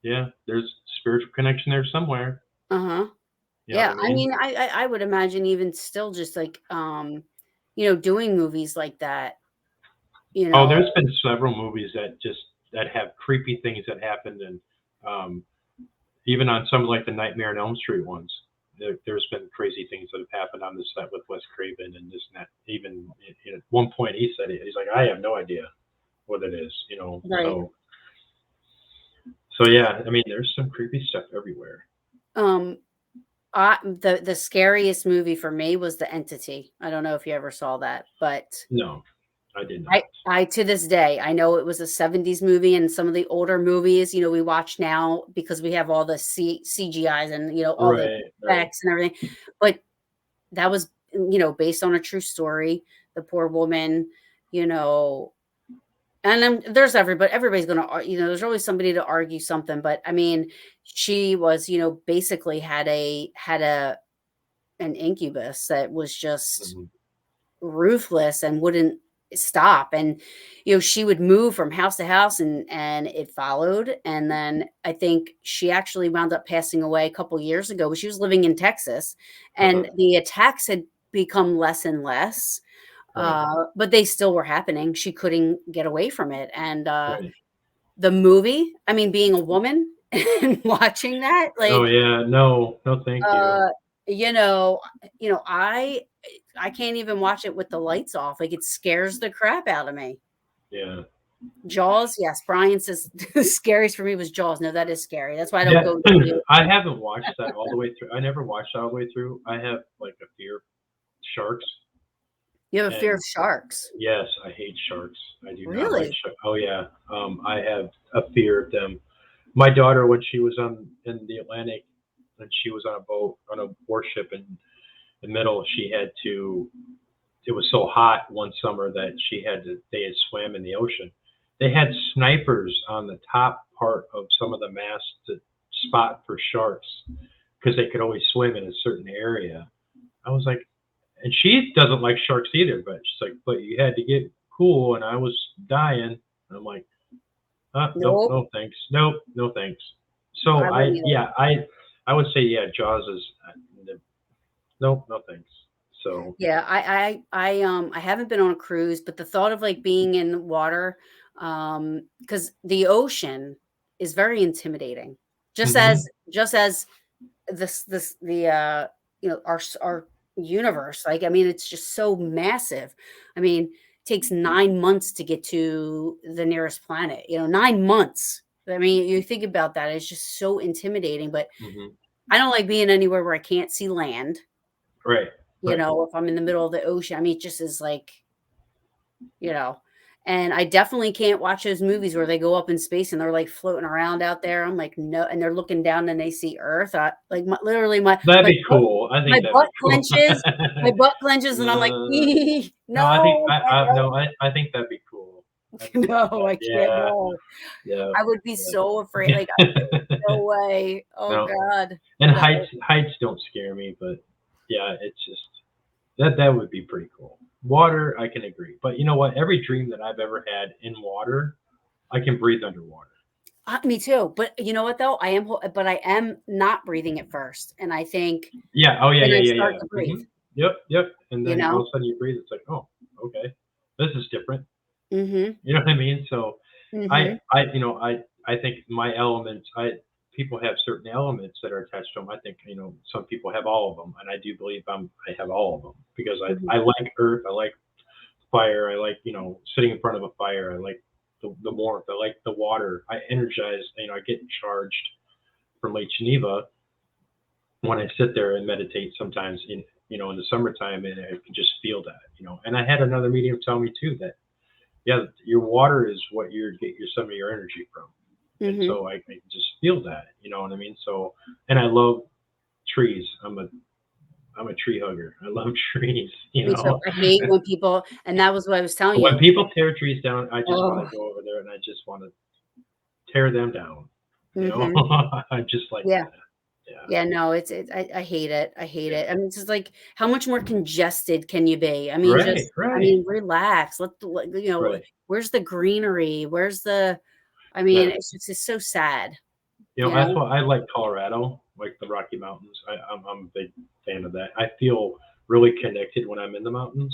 Yeah, there's spiritual connection there somewhere. Uh-huh. You know what Yeah, I I mean? mean, I would imagine even still just, like, doing movies like that, you Oh, know there's been several movies that have creepy things that happened, and um, even on some like the Nightmare on Elm Street ones, there's been crazy things that have happened on the set with Wes Craven and this and that. Even at one point, he said he's like, I have no idea what it is. Right. So yeah, I mean, there's some creepy stuff everywhere. Um, the scariest movie for me was The Entity. I don't know if you ever saw that, but No, I did I not. I to this day, I know it was a '70s movie, and some of the older movies, we watch now because we have all the CGIs and, all the Right, right. effects and everything, but that was, based on a true story. The poor woman, you know and then there's everybody's gonna there's always somebody to argue something, but, I mean, she was, basically had a an incubus that was just Mhm. ruthless and wouldn't stop, and she would move from house to house, and it followed, and then I think she actually wound up passing away a couple years ago, but she was living in Texas, and Uh-huh. the attacks had become less and less, Right, but they still were happening. She couldn't get away from it, and right. the movie, I mean, being a woman and watching that, Oh like, yeah, no, no, thank you. uh, you know I can't even watch it with the lights off, like, it scares the crap out of me. Yeah. Jaws, yes, Brian says the scariest for me was Jaws. No, that is scary. That's why I don't Yeah, go to I haven't watched that all the way through. I never watched that all the way through. I have like a fear of sharks, You have a fear of and sharks? yes, I hate sharks. I do not like Really? sharks. Oh yeah, I have a fear of them. My daughter, when she was in the Atlantic, and she was on a boat on a warship in the middle, she had to. It was so hot one summer that they had swam in the ocean. They had snipers on the top part of some of the masts to spot for sharks because they could only swim in a certain area. I was like, and she doesn't like sharks either, but she's like, but you had to get cool, and I was dying. And I'm like, nope, Nope, no thanks, nope, no thanks. I So wouldn't either. yeah, I would say, yeah, Jaws is no, no thanks. So, Yeah, I haven't been on a cruise, but the thought of like being in the water, because the ocean is very intimidating. Just as hmm just as this the our universe. Like, I mean, it's just so massive. I mean, it takes 9 months to get to the nearest planet. 9 months. I mean, you think about that, it's just so intimidating. But hmm I don't like being anywhere where I can't see land. right, right. If I'm in the middle of the ocean, I mean, it just is like, you know, and I definitely can't watch those movies where they go up in space and they're like floating around out there. I'm like, no, and they're looking down and they see Earth. Like literally, That'd my be cool. I my think that'd butt be cool. clenches. My butt clenches, and I'm like, uh, no, I think no, no, I think that'd be cool. I think that'd be no, fun. I can't. Yeah, No, yeah, I would be so afraid. yeah. Like, no way. Oh No, God, and no. heights don't scare me, but yeah, it's just that would be pretty cool. Water, I can agree, but you know what? Every dream that I've ever had in water, I can breathe underwater. Me too. But you know what though? But I am not breathing at first, and I think Yeah. Oh yeah, then yeah, I yeah, start yeah. to breathe. Yep, yep. And You then all know. of a sudden you breathe. It's like, oh, okay, this is different. Mhm. You know what I mean? So Mhm. I think my elements, people have certain elements that are attached to them. I think, some people have all of them, and I do believe I have all of them because Mhm. I like earth, I like fire, I like, sitting in front of a fire, I like the warmth, I like the water, I energize, I get charged from Lake Geneva when I sit there and meditate sometimes in the summertime, and I can just feel that. And I had another medium tell me too that, yeah, your water is what you get some of your energy from. And Mhm. so I can just feel that, you know what I mean? So, and I love trees. I'm a tree hugger. I love trees, you Me too. know. I hate when people, and that was what I was telling When you. people tear trees down, I just want Oh. to go over there and I just want to tear them down, you know. Mhm. I just like Yeah. that. Yeah. Yeah, no, I hate it. I hate it. I mean, it's just like, how much more congested can you be? I mean, Right, just, I right, mean, relax. right. Where's the greenery? I mean, Yeah. it's so sad, you That's know? why I like Colorado, like the Rocky Mountains. I'm a big fan of that. I feel really connected when I'm in the mountains.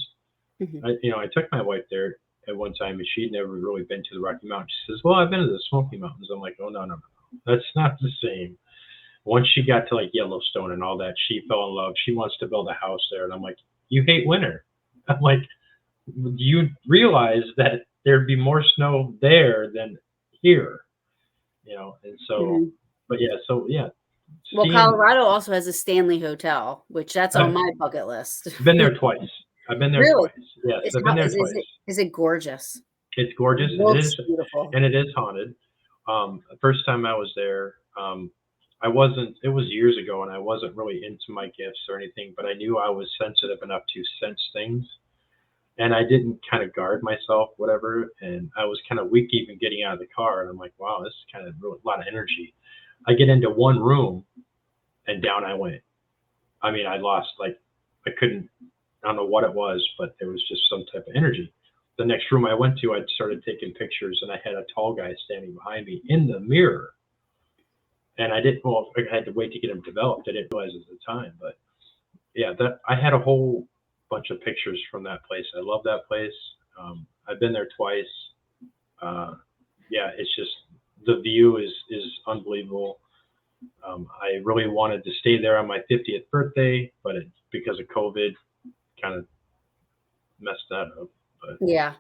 Mhm. I took my wife there at one time, and she'd never really been to the Rocky Mountains. She says, "Well, I've been to the Smoky Mountains." I'm like, "Oh no, no, no, that's not the same." Once she got to like Yellowstone and all that, she fell in love. She wants to build a house there, and I'm like, "You hate winter." I'm like, "Do you realize that there'd be more snow there than here?" And so, Mhm. but yeah, so yeah, Well, seeing Colorado also has a Stanley Hotel, which that's on I've my bucket list. been there twice. I've been there Really? twice. Yes, Is I've been how there twice. is it gorgeous? It's It gorgeous. It looks is, beautiful. and it is haunted. The first time I was there, I wasn't. It was years ago, and I wasn't really into my gifts or anything, but I knew I was sensitive enough to sense things, and I didn't kind of guard myself, whatever. And I was kind of weak even getting out of the car, and I'm like, wow, this is kind of really, a lot of energy. I get into one room, and down I went. I mean, I lost like I couldn't. I don't know what it was, but there was just some type of energy. The next room I went to, I'd started taking pictures, and I had a tall guy standing behind me in the mirror. And I didn't. Well, I had to wait to get him developed. I didn't realize at the time, but yeah, that I had a whole bunch of pictures from that place. I love that place. I've been there twice. Uh, yeah, it's just the view is unbelievable. I really wanted to stay there on my 50th birthday, but because of COVID, kind of messed that up. But Yeah.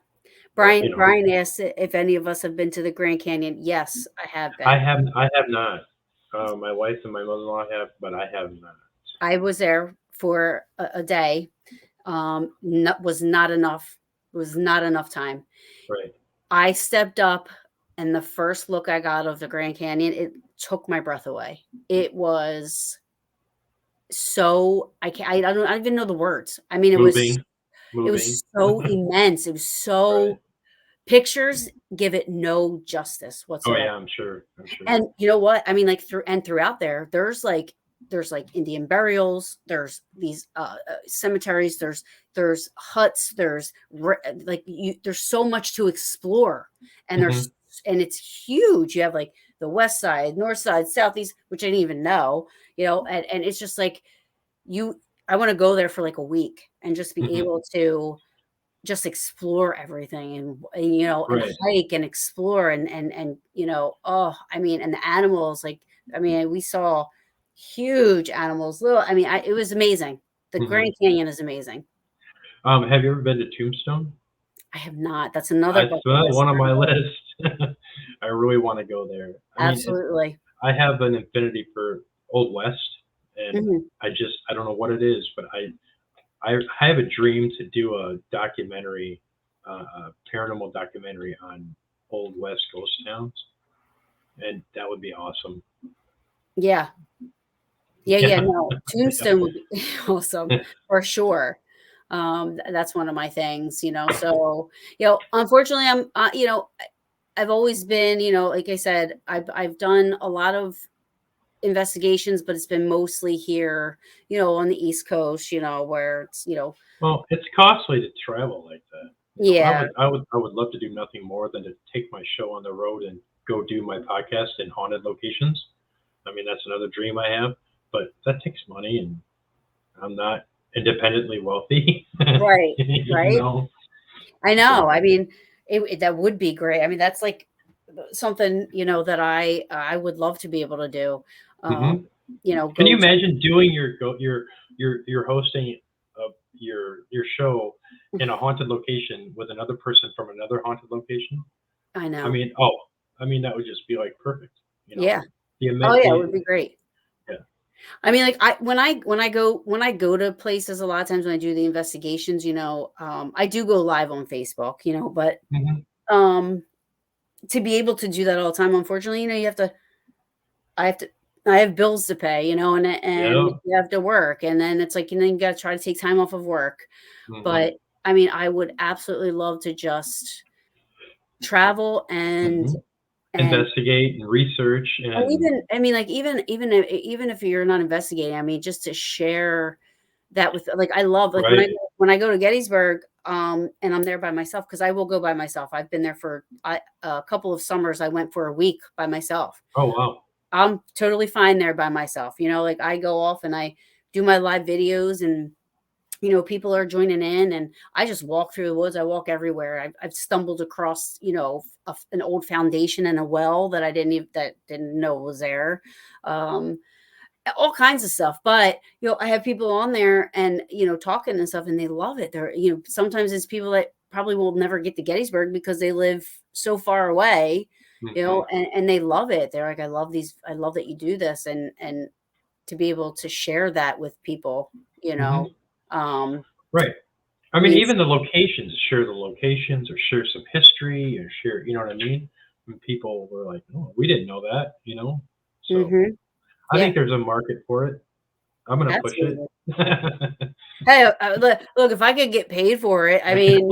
but Brian asked if any of us have been to the Grand Canyon. Yes, I have been. I have not. My wife and my mother-in-law have, but I have not. I was there for a day. Was not enough. Was not enough time. Right. I stepped up, and the first look I got of the Grand Canyon, it took my breath away. It was so I don't even know the words. I mean, Moving, it was moving. so immense. It was Right. so pictures give it no justice Oh whatsoever. yeah, I'm sure. I'm sure. And you know what? I mean, like throughout there, there's like Indian burials, there's these cemeteries, there's huts, there's so much to explore, and hmm it's huge. You have like the west side, north side, southeast, which I didn't even know. and it's just like I want to go there for like a week and just be able to just explore everything and Right. hike and explore and oh, I mean, and the animals, like, I mean, we saw huge animals, it was amazing. The Grand Canyon is amazing. Have you ever been to Tombstone? I have not. That's another It's bucket list. one on my list. I really want to go there. I mean, Absolutely. I have an affinity for Old West, and Mhm. I don't know what it is, but I have a dream to do a documentary, a paranormal documentary on Old West ghost towns, and that would be awesome. Yeah. Yeah, Yeah. no, Yeah. Tombstone would be awesome for sure. That's one of my things, so, unfortunately, I've always been, like I said, I've done a lot of investigations, but it's been mostly here, on the East Coast, where it's, Well, it's costly to travel like that. yeah, I would love to do nothing more than to take my show on the road and go do my podcast in haunted locations. I mean, that's another dream I have, but that takes money, and I'm not independently wealthy. right, you right. know. I know. So. I mean, that would be great. I mean, that's like something, that I would love to be able to do. Um, hmm Can go you to. imagine doing your hosting of your show in a haunted location with another person from another haunted location? I I know. mean, that would just be like perfect. You know, Yeah. the Oh ama- yeah, it the would be great. yeah. I mean, like when I go to places, a lot of times when I do the investigations, I do go live on Facebook, but hmm um to be able to do that all the time, unfortunately, I have to I have bills to pay, and Yeah. you have to work, and then it's like, you got to try to take time off of work. hmm But I mean, I would absolutely love to just travel hmm and Investigate and research and even, I mean, like, even if you're not investigating, I mean, just to share that with, like, I love, like, right. when I go to Gettysburg, and I'm there by myself, because I will go by myself. I've been there for a couple of summers. I went for a week by myself. Oh wow. I'm totally fine there by myself. Like, I go off and I do my live videos, and people are joining in, and I just walk through the woods. I walk everywhere. I've stumbled across, an old foundation and a well that I didn't know was there. Um, all kinds of stuff. But, I have people on there and, talking and stuff, and they love it. Sometimes it's people that probably will never get to Gettysburg because they live so far away, hmm and they love it. They're like, I love that you do this. And to be able to share that with people, hmm um, Right. I mean, means, even the locations, share the locations or share some history or share, you know what I mean? And people were like, oh, we didn't know that, you know? So mhm. I Yeah, think there's a market for it. I'm going to push it. absolutely. Hey, look, if I could get paid for it, I mean,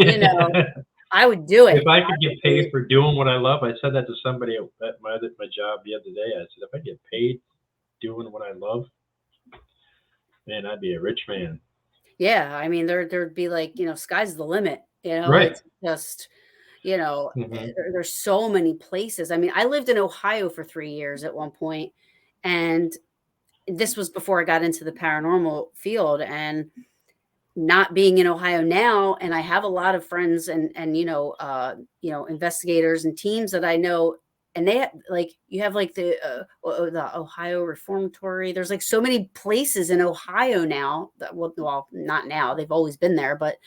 I would do If it. I I could would get do paid it. for doing what I love, I said that to somebody at my job the other day. I said, if I get paid doing what I love, man, I'd be a rich man. Yeah, I mean, there'd be like, sky's the limit. Right. It's just, hmm there's so many places. I mean, I lived in Ohio for 3 years at one point, and this was before I got into the paranormal field. And not being in Ohio now, and I have a lot of friends and investigators and teams that I know, and like, you have like the Ohio Reformatory. There's like so many places in Ohio now that, well, not now, they've always been there, but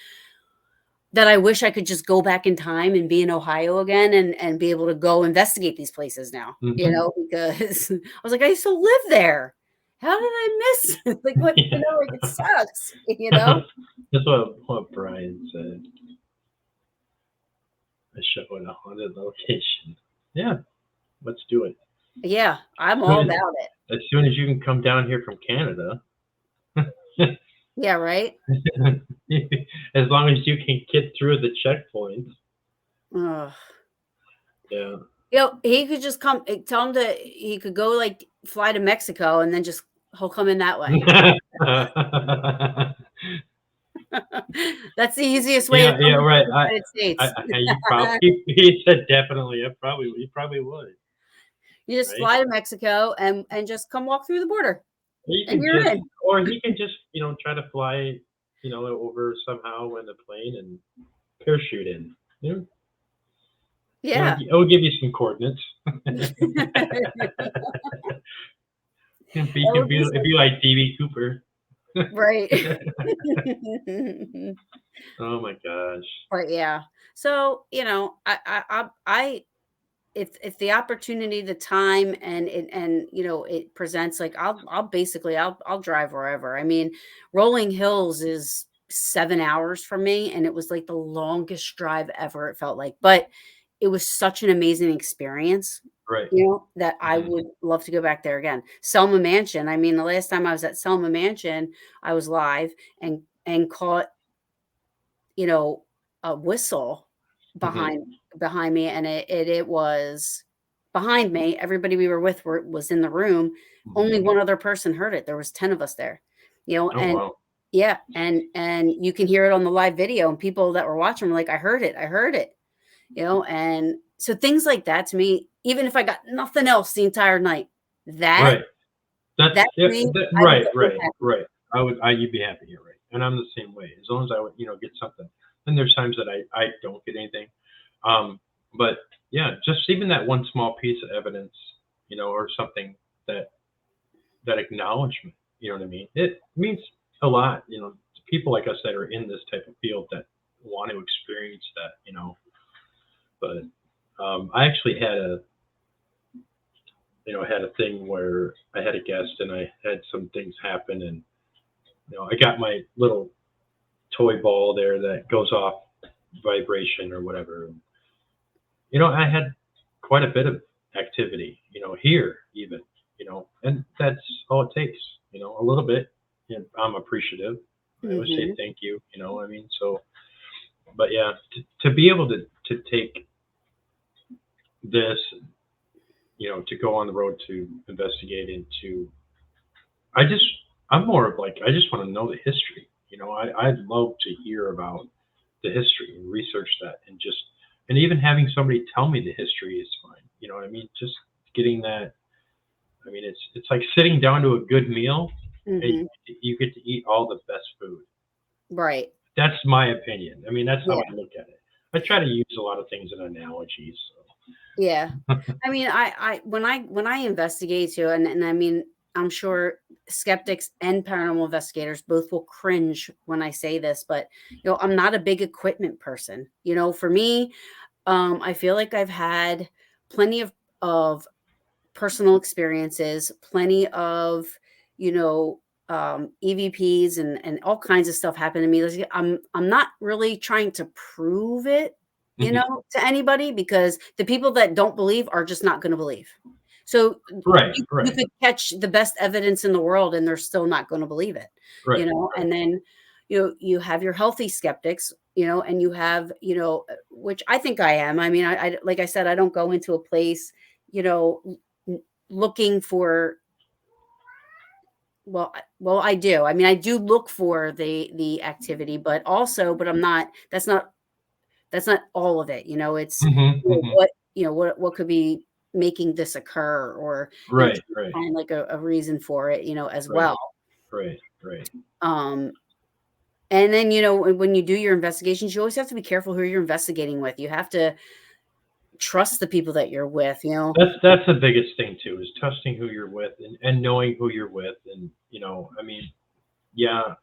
that I wish I could just go back in time and be in Ohio again, and be able to go investigate these places now, hmm because I was like, I used to live there. How did I miss like, what, Yeah. like, it sucks. That's what Brian said. A show in a haunted location. Yeah, let's do it. Yeah, I'm Soon all as, about it. as soon as you can come down here from Canada, Yeah, right? as long as you can get through the checkpoints. Ugh. Yeah. He could just come, tell him he could go, like, fly to Mexico, and then he'll come in that way. That's the easiest way to Yeah, come yeah, into right. the United States. You probably, he said definitely. He probably would, You just right? fly to Mexico and just come walk through the border. He and can you're just, in. or he can just, try to fly, over somehow in the plane and parachute in. You know, Yeah. it'll give you some coordinates. He That can would be, be if so you like DB Cooper. right. Oh my gosh. But yeah. So, if the opportunity, the time, and it presents, like I'll drive wherever. I mean, Rolling Hills is 7 hours from me, and it was like the longest drive ever, it felt like. But it was such an amazing experience, Right. that I Mhm. would love to go back there again. Selma Mansion. I mean, the last time I was at Selma Mansion, I was live and caught, a whistle Mhm. behind me, and it was behind me. Everybody we were with was in the room. Mhm. Only one other person heard it. There was 10 of us there, Oh and wow. yeah, and you can hear it on the live video, and people that were watching were like, I heard it. I heard it. And so things like that to me, even if I got nothing else the entire night, that Right. That's that to yeah. me, I would Right. go live Right. happy. Right. You'd be happy. You're right. And I'm the same way. As long as I would, get something. And there's times that I don't get anything. Um, but yeah, just even that one small piece of evidence, or something that that acknowledgement. You know what I mean? It means a lot. To people like us that are in this type of field that want to experience that. But I actually had a thing where I had a guest and I had some things happen, and I got my little toy ball there that goes off vibration or whatever. I had quite a bit of activity, here even, and that's all it takes, a little bit. And I'm appreciative. I always say Mhm. thank you, I mean, so, but yeah, to be able to take this, to go on the road to investigate into, I just, I'm more of like, I just want to know the history. I'd love to hear about the history and research that, and even having somebody tell me the history is fine. You know what I mean? Just getting that. I mean, it's like sitting down to a good meal, and Mhm. you get to eat all the best food. Right. That's my opinion. I mean, that's how I Yeah. look at it. I try to use a lot of things in analogies. Yeah. So. I mean, when I investigate too, and I mean, I'm sure skeptics and paranormal investigators both will cringe when I say this, but I'm not a big equipment person. For me, I feel like I've had plenty of personal experiences, plenty of, you know, EVPs and all kinds of stuff happened to me. I'm not really trying to prove it, Mhm. to anybody, because the people that don't believe are just not going to believe. So Right, you right, could catch the best evidence in the world and they're still not going to believe it, right, and then you have your healthy skeptics, and you have, which I think I am. I mean, I like I said, I don't go into a place, you know, looking for, well, I do. I mean, I do look for the activity, but I'm not. That's not all of it. It's, hmm hmm what could be making this occur, or right, trying to right, find like a reason for it, as right, well. right, right. Um, and then when you do your investigations, you always have to be careful who you're investigating with. You have to trust the people that you're with. That's the biggest thing too, is trusting who you're with, and knowing who you're with, and I mean, yeah,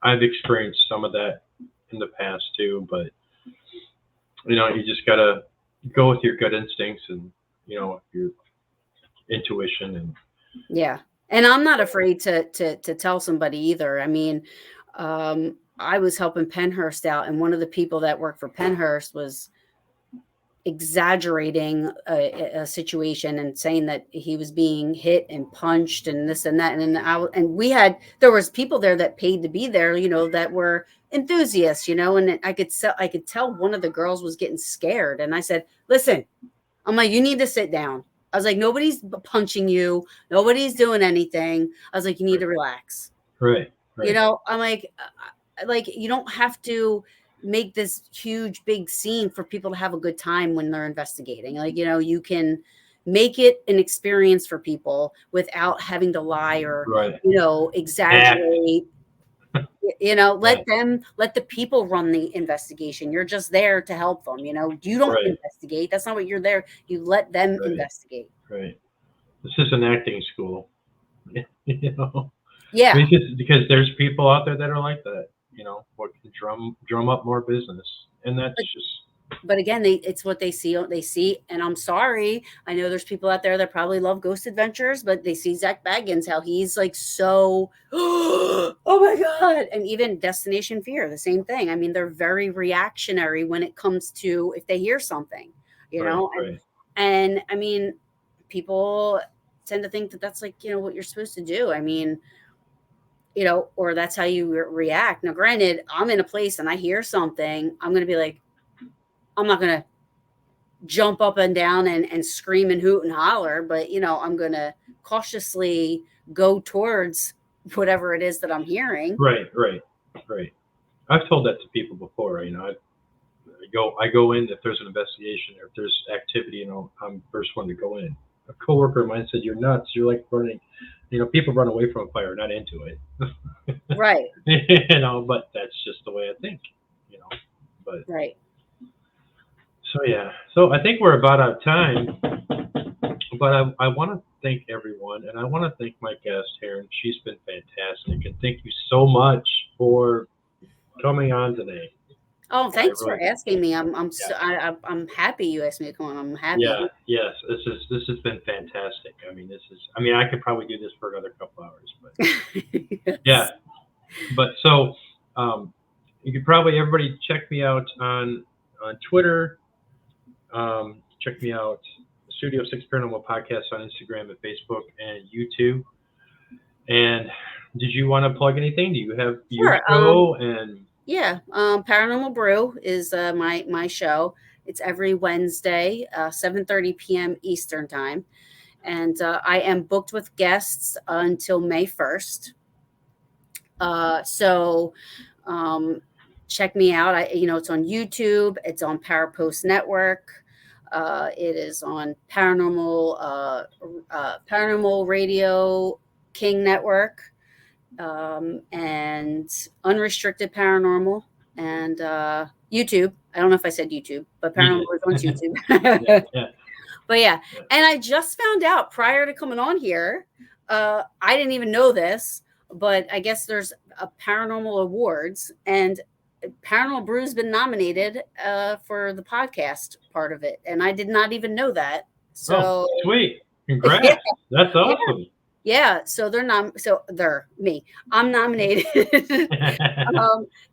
I've experienced some of that in the past too, but you just gotta go with your gut instincts and your intuition and Yeah. And I'm not afraid to tell somebody either. I mean, I was helping Penhurst out, and one of the people that worked for Penhurst was exaggerating a situation and saying that he was being hit and punched and this and that. And there was people there that paid to be there, that were enthusiasts, and I could tell one of the girls was getting scared. And I said, listen, I'm like, you need to sit down. I was like, nobody's punching you. Nobody's doing anything. I was like, you need right, to relax. right, right, I'm like, you don't have to make this huge, big scene for people to have a good time when they're investigating. Like, you can make it an experience for people without having to lie or, Right. exaggerate. Let Yeah. let the people run the investigation. You're just there to help them. You don't Right. investigate. That's not what you're there. You let them Right. investigate. Right. This is an acting school. Yeah. Because there's people out there that are like that, what can drum up more business. And that's just But again, it's what they see. And I'm sorry, I know there's people out there that probably love Ghost Adventures, but they see Zach Baggins, how he's like so, oh my God. And even Destination Fear, the same thing. I mean, they're very reactionary when it comes to if they hear something, right. And I mean, people tend to think that that's like, what you're supposed to do. I mean, or that's how you react. Now, granted, I'm in a place and I hear something, I'm going to be like, I'm not going to jump up and down and scream and hoot and holler, but I'm going to cautiously go towards whatever it is that I'm hearing. Right. I've told that to people before. I go in if there's an investigation or if there's activity. I'm the first one to go in. A coworker of mine said, "You're nuts. You're like running." People run away from a fire, not into it. Right. But that's just the way I think. But right. So yeah, so I think we're about out of time, but I want to thank everyone, and I want to thank my guest, Taryn. She's been fantastic, and thank you so much for coming on today. Oh, thanks for asking me. I'm happy you asked me to come on. I'm happy. Yeah, yes, this has been fantastic. I could probably do this for another couple hours, but Yes. Yeah, but so you could probably everybody check me out on Twitter. Check me out, Studio 6 Paranormal Podcast on Instagram and Facebook and YouTube. And did you want to plug anything? Do you have your show? Yeah, Paranormal Brew is my show. It's every Wednesday, 7:30 p.m. Eastern time. And I am booked with guests until May 1st. So check me out. It's on YouTube. It's on Parapost Network. It is on Paranormal Radio King Network, and Unrestricted Paranormal, and YouTube. I don't know if I said YouTube, but Paranormal is on YouTube. Yeah. But yeah, and I just found out prior to coming on here, I didn't even know this, but I guess there's a Paranormal Awards, and Paranormal Brew's been nominated for the podcast part of it, and I did not even know that. So sweet, congrats! Yeah. That's awesome. Yeah, so they're me. I'm nominated,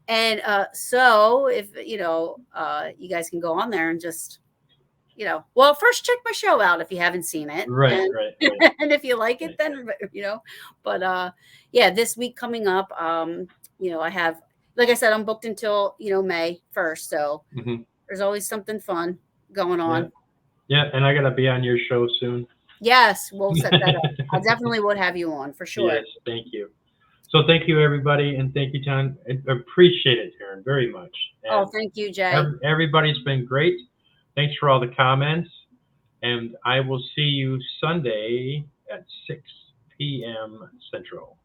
and so if you guys can go on there and just well, first check my show out if you haven't seen it, right. And if you like it, then but yeah, this week coming up, I have. Like I said, I'm booked until, May 1st. So there's always something fun going on. Yeah, and I got to be on your show soon. Yes, we'll set that up. I definitely would have you on for sure. Yes, thank you. So thank you, everybody. And thank you, Tom. I appreciate it, Taryn, very much. And thank you, Jay. Everybody's been great. Thanks for all the comments. And I will see you Sunday at 6 p.m. Central.